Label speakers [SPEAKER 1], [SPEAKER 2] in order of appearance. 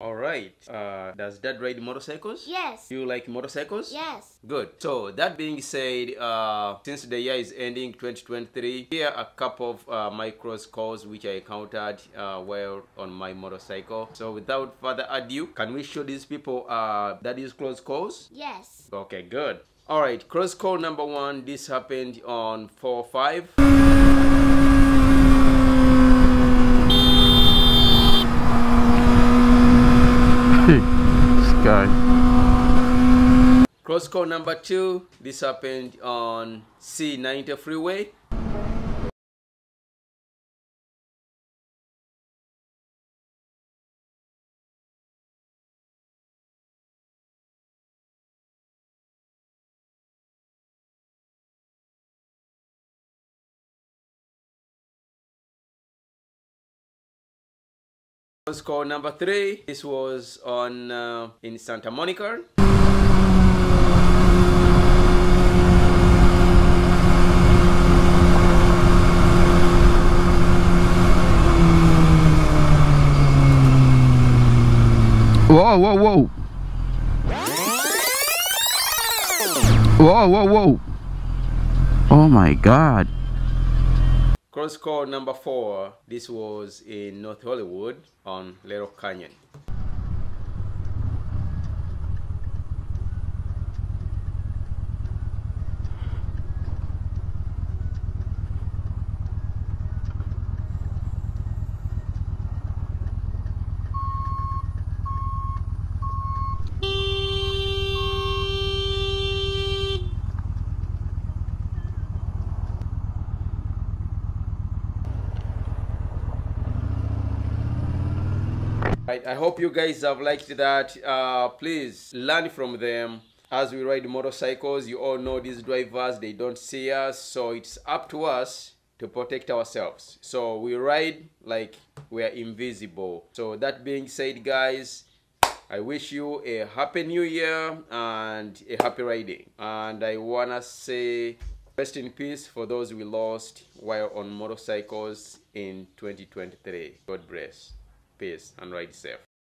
[SPEAKER 1] All right. Does Dad ride motorcycles?
[SPEAKER 2] Yes.
[SPEAKER 1] You like motorcycles?
[SPEAKER 2] Yes.
[SPEAKER 1] Good. So that being said, since the year is ending 2023, here are a couple of micro scores which I encountered while on my motorcycle. So without further ado, can we show these people that is close calls?
[SPEAKER 2] Yes.
[SPEAKER 1] Okay, good. All right, cross call number 1. This happened on 4/5.
[SPEAKER 3] This guy.
[SPEAKER 1] Cross call number 2. This happened on C90 freeway. Cross call number 3. This was on in Santa Monica.
[SPEAKER 3] Whoa, whoa, whoa. Whoa, whoa, whoa. Oh my God.
[SPEAKER 1] Cross call number 4. This was in North Hollywood on Little Canyon. I hope you guys have liked that. Please learn from them. As we ride motorcycles, you all know these drivers, they don't see us, so it's up to us to protect ourselves. So we ride like we are invisible. So that being said, guys, I wish you a happy new year and a happy riding. And I wanna say rest in peace for those we lost while on motorcycles in 2023. God bless. Peace and ride safe.